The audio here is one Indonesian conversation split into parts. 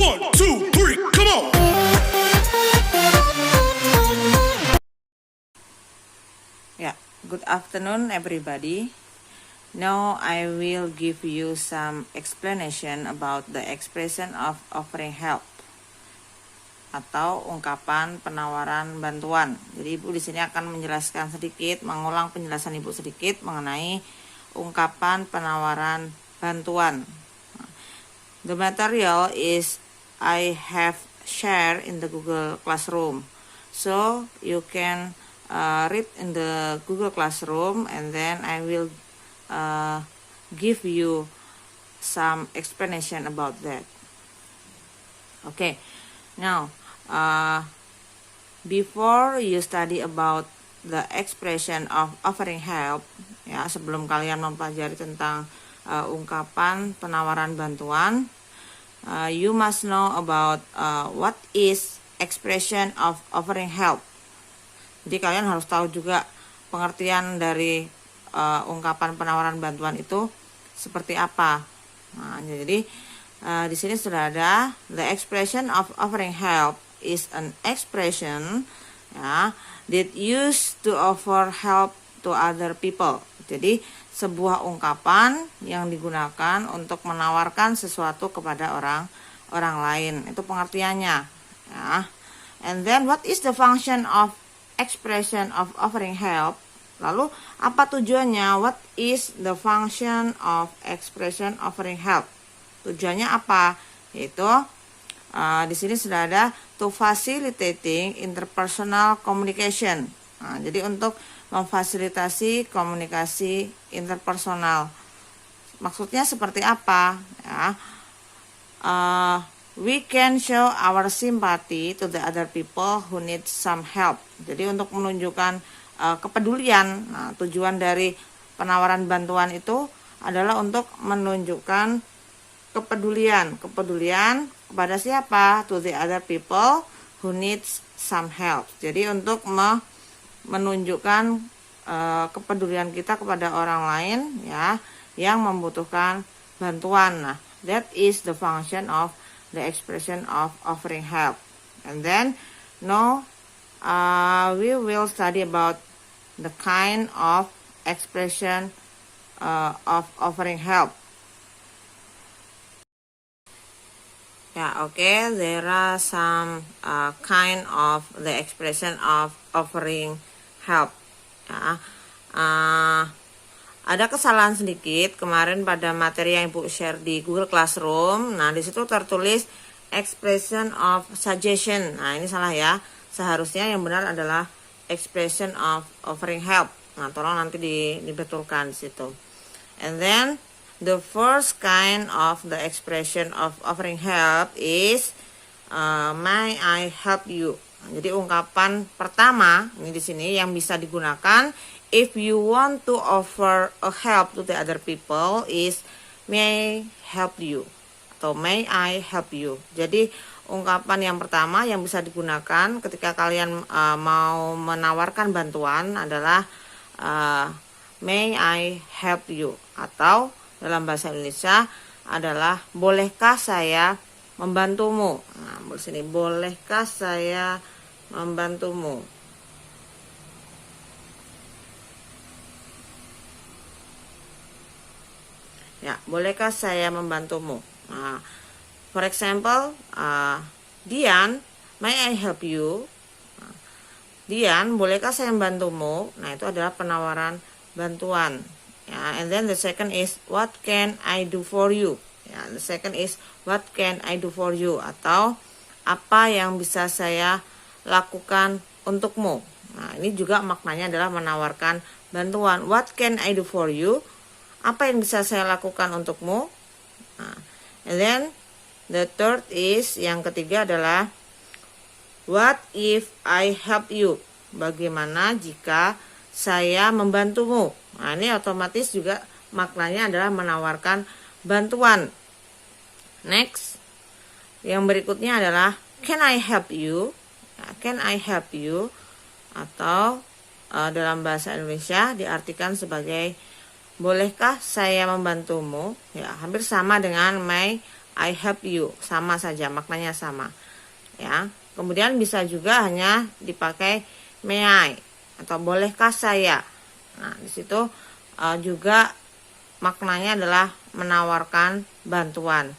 1, 2, 3, come on. Yeah, good afternoon everybody. Now I will give you some explanation about the expression of offering help atau ungkapan penawaran bantuan. Jadi Ibu di sini akan menjelaskan sedikit, mengulang penjelasan Ibu sedikit mengenai ungkapan penawaran bantuan. The material is I have shared in the Google Classroom. So you can read in the Google Classroom, and then I will give you some explanation about that. Okay, now before you study about the expression of offering help, ya, sebelum kalian mempelajari tentang ungkapan penawaran bantuan, you must know about what is expression of offering help. Jadi kalian harus tahu juga pengertian dari ungkapan penawaran bantuan itu seperti apa. Nah, jadi di sini sudah ada the expression of offering help is an expression, ya, that used to offer help to other people. Jadi sebuah ungkapan yang digunakan untuk menawarkan sesuatu kepada orang lain. Itu pengertiannya, ya. And then what is the function of expression of offering help? Lalu apa tujuannya? What is the function of expression offering help? Tujuannya apa? Yaitu di sini sudah ada to facilitating interpersonal communication. Nah, jadi untuk memfasilitasi komunikasi interpersonal. Maksudnya seperti apa? Ya, we can show our sympathy to the other people who need some help. Jadi untuk menunjukkan kepedulian. Nah, tujuan dari penawaran bantuan itu adalah untuk menunjukkan kepedulian kepada siapa? To the other people who needs some help. Jadi untuk menunjukkan kepedulian kita kepada orang lain, ya, yang membutuhkan bantuan. Nah, that is the function of the expression of offering help. And then now we will study about the kind of expression of offering help. Yeah, okay, there are some kind of the expression of offering help. Ya, ada kesalahan sedikit kemarin pada materi yang Ibu share di Google Classroom. Nah, di situ tertulis expression of suggestion. Nah, ini salah ya. Seharusnya yang benar adalah expression of offering help. Nah, tolong nanti dibetulkan di situ. And then the first kind of the expression of offering help is may I help you. Nah, jadi ungkapan pertama ini di sini yang bisa digunakan if you want to offer a help to the other people is may I help you atau may I help you. Jadi ungkapan yang pertama yang bisa digunakan ketika kalian mau menawarkan bantuan adalah may I help you, atau dalam bahasa Indonesia adalah bolehkah saya membantumu. Nah, di sini bolehkah saya membantumu. Ya, bolehkah saya membantumu. Nah, for example, Dian, may I help you? Nah, Dian, bolehkah saya membantumu? Nah, itu adalah penawaran bantuan. Ya, and then the second is what can I do for you? Ya, the second is what can I do for you, atau apa yang bisa saya lakukan untukmu. Nah, ini juga maknanya adalah menawarkan bantuan. What can I do for you? Apa yang bisa saya lakukan untukmu? Nah, and then the third is, yang ketiga adalah what if I help you? Bagaimana jika saya membantumu? Nah, ini otomatis juga maknanya adalah menawarkan bantuan. Next, yang berikutnya adalah can I help you? Nah, can I help you? Atau dalam bahasa Indonesia diartikan sebagai bolehkah saya membantumu? Ya, hampir sama dengan may I help you, sama saja, maknanya sama. Ya. Kemudian bisa juga hanya dipakai may I atau bolehkah saya. Nah, di situ juga maknanya adalah menawarkan bantuan.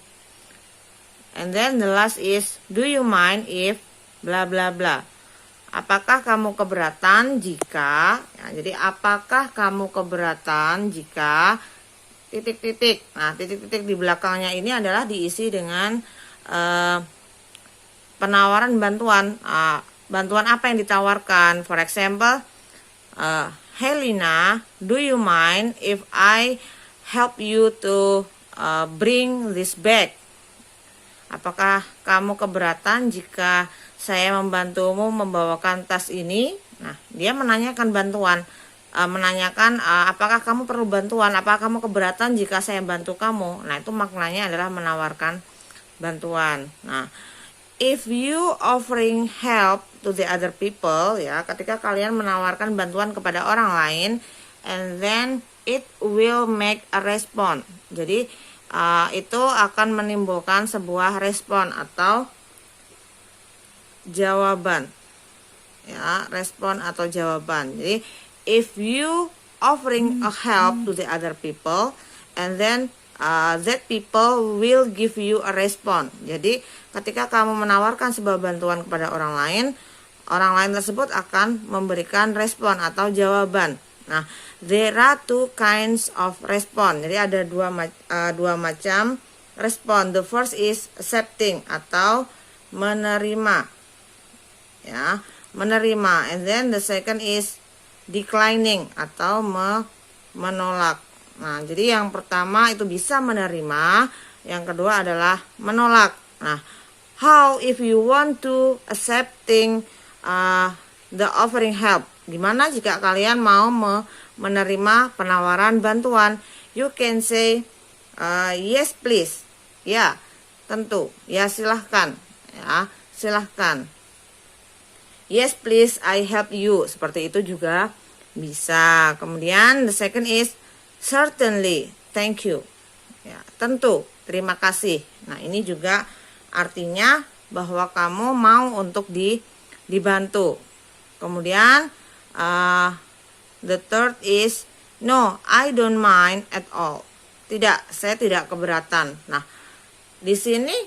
And then the last is, do you mind if bla bla bla. Apakah kamu keberatan jika, ya, jadi apakah kamu keberatan jika titik-titik. Nah, titik-titik di belakangnya ini adalah diisi dengan penawaran bantuan. Bantuan apa yang ditawarkan? For example, Helena, do you mind if I help you to bring this bag? Apakah kamu keberatan jika saya membantumu membawakan tas ini? Nah, dia menanyakan bantuan, menanyakan apakah kamu perlu bantuan, apakah kamu keberatan jika saya bantu kamu. Nah, itu maknanya adalah menawarkan bantuan. Nah, if you offering help to the other people, ya, ketika kalian menawarkan bantuan kepada orang lain, and then it will make a response. Jadi itu akan menimbulkan sebuah respon atau jawaban, ya, respon atau jawaban. Jadi if you offering a help to the other people, and then that people will give you a response. Jadi ketika kamu menawarkan sebuah bantuan kepada orang lain tersebut akan memberikan respon atau jawaban. Nah, there are two kinds of response. Jadi ada dua macam respon. The first is accepting atau menerima, ya, menerima. And then the second is declining atau menolak. Nah, jadi yang pertama itu bisa menerima, yang kedua adalah menolak. Nah, how if you want to accepting the offering help? Gimana jika kalian mau menerima penawaran bantuan? You can say yes please. Ya, tentu. Ya, silahkan. Ya, silahkan. Yes please, I help you. Seperti itu juga bisa. Kemudian the second is certainly, thank you. Ya, tentu, terima kasih. Nah, ini juga artinya bahwa kamu mau untuk dibantu. Kemudian the third is no, I don't mind at all. Tidak, saya tidak keberatan. Nah, di sini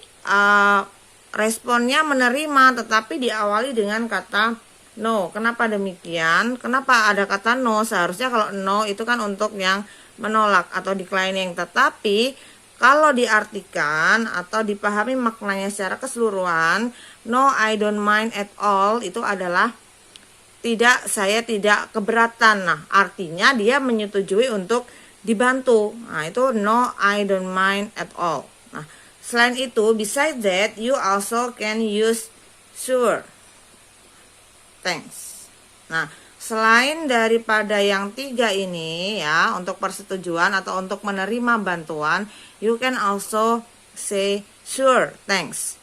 responnya menerima, tetapi diawali dengan kata no. Kenapa demikian? Kenapa ada kata no? Seharusnya kalau no itu kan untuk yang menolak atau declining. Tetapi kalau diartikan atau dipahami maknanya secara keseluruhan, no, I don't mind at all itu adalah tidak, saya tidak keberatan. Nah, artinya dia menyetujui untuk dibantu. Nah, itu no, I don't mind at all. Nah, selain itu, besides that, you also can use sure, thanks. Nah, selain daripada yang tiga ini, ya, untuk persetujuan atau untuk menerima bantuan, you can also say sure, thanks.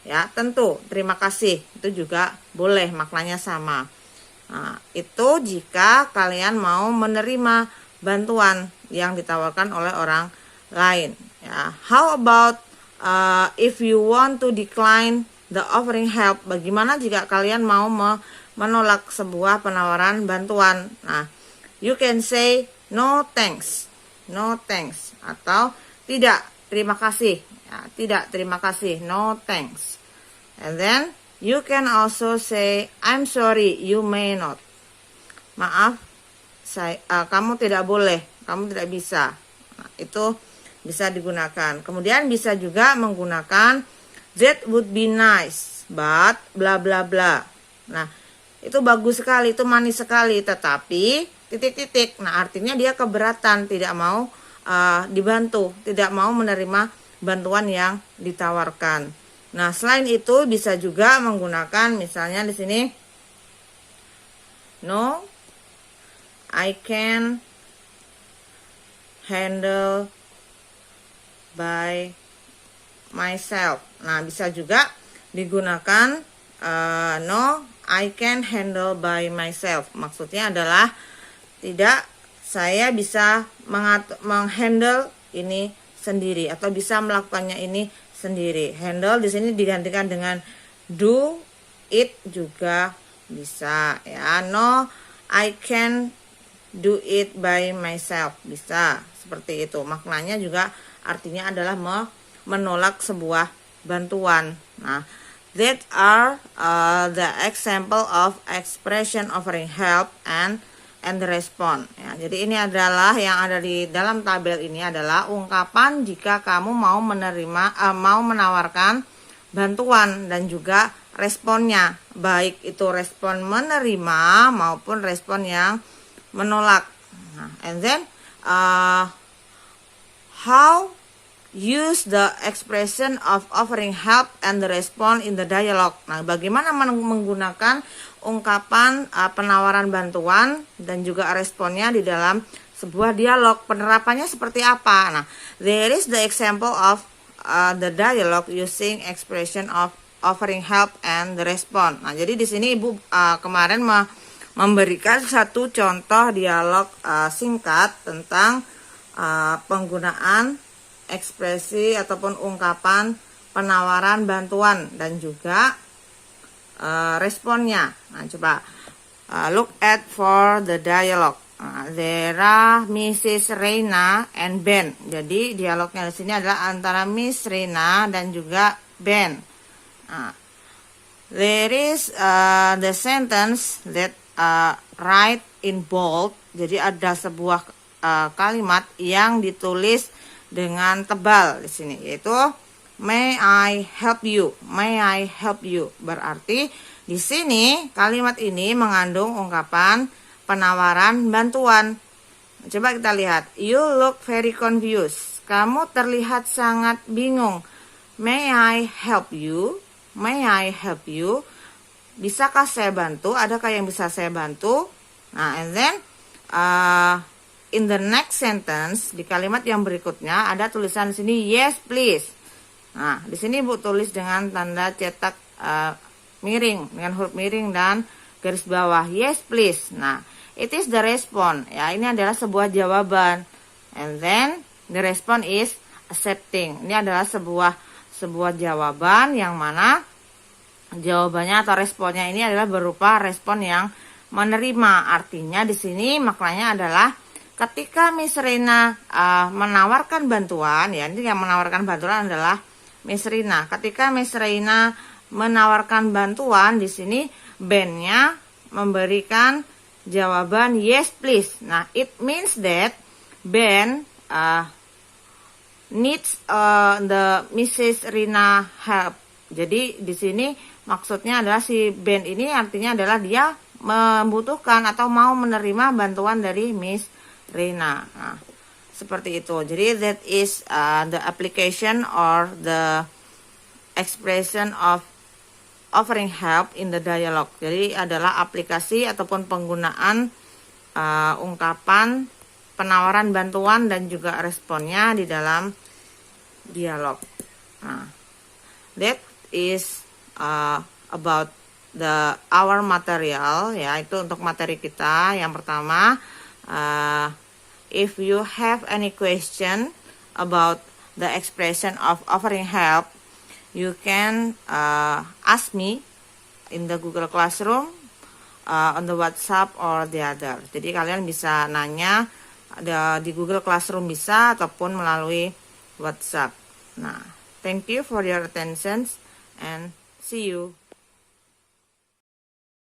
Ya, tentu, terima kasih. Itu juga boleh, maknanya sama. Nah, itu jika kalian mau menerima bantuan yang ditawarkan oleh orang lain. Ya, how about if you want to decline the offering help? Bagaimana jika kalian mau menolak sebuah penawaran bantuan? Nah, you can say no thanks, no thanks, atau tidak, terima kasih. Ya, tidak, terima kasih, no thanks. And then you can also say I'm sorry, you may not. Maaf, kamu tidak boleh, kamu tidak bisa. Nah, itu bisa digunakan. Kemudian bisa juga menggunakan that would be nice, but bla bla bla. Nah, itu bagus sekali, itu manis sekali, tetapi titik-titik. Nah, artinya dia keberatan, tidak mau dibantu, tidak mau menerima bantuan yang ditawarkan. Nah, selain itu bisa juga menggunakan misalnya di sini no, I can handle by myself. Nah, bisa juga digunakan no, I can handle by myself. Maksudnya adalah tidak, saya bisa menghandle ini sendiri atau bisa melakukannya ini sendiri. Handle di sini digantikan dengan do it juga bisa ya. No, I can do it by myself, bisa seperti itu. Maknanya juga artinya adalah menolak sebuah bantuan. Nah, that are the example of expression offering help and the response. Ya, jadi ini adalah yang ada di dalam tabel ini adalah ungkapan jika kamu mau mau menawarkan bantuan dan juga responnya, baik itu respon menerima maupun respon yang menolak. Nah, and then how use the expression of offering help and the response in the dialogue. Nah, bagaimana menggunakan ungkapan penawaran bantuan dan juga responnya di dalam sebuah dialog. Penerapannya seperti apa? Nah, there is the example of the dialogue using expression of offering help and the response. Nah, jadi di sini Ibu kemarin memberikan satu contoh dialog singkat tentang penggunaan ekspresi ataupun ungkapan penawaran bantuan dan juga responnya. Nah, coba look at for the dialogue. There are Mrs. Reina and Ben. Jadi dialognya di sini adalah antara Miss Reina dan juga Ben. There is the sentence that write in bold. Jadi ada sebuah kalimat yang ditulis dengan tebal di sini, yaitu may I help you. May I help you. Berarti di sini kalimat ini mengandung ungkapan penawaran bantuan. Coba kita lihat. You look very confused. Kamu terlihat sangat bingung. May I help you? May I help you? Bisakah saya bantu? Adakah yang bisa saya bantu? Nah, and then in the next sentence, di kalimat yang berikutnya ada tulisan di sini yes please. Nah, di sini Bu tulis dengan tanda cetak miring, dengan huruf miring dan garis bawah yes please. Nah, it is the response. Ya, ini adalah sebuah jawaban. And then the response is accepting. Ini adalah sebuah jawaban yang mana jawabannya atau responnya ini adalah berupa respon yang menerima. Artinya di sini maknanya adalah ketika Miss Reina menawarkan bantuan, ya, ini yang menawarkan bantuan adalah Miss Reina. Ketika Miss Reina menawarkan bantuan, di sini Ben-nya memberikan jawaban yes please. Nah, it means that Ben needs the Mrs. Reina help. Jadi di sini maksudnya adalah si Ben ini artinya adalah dia membutuhkan atau mau menerima bantuan dari Miss Reina. Nah, seperti itu. Jadi that is the application or the expression of offering help in the dialogue. Jadi adalah aplikasi ataupun penggunaan ungkapan penawaran bantuan dan juga responnya di dalam dialog. Nah, that is about our material, ya, itu untuk materi kita. Yang pertama, if you have any question about the expression of offering help, you can ask me in the Google Classroom, on the WhatsApp or the other. Jadi kalian bisa nanya di Google Classroom bisa ataupun melalui WhatsApp. Nah, thank you for your attention and see you.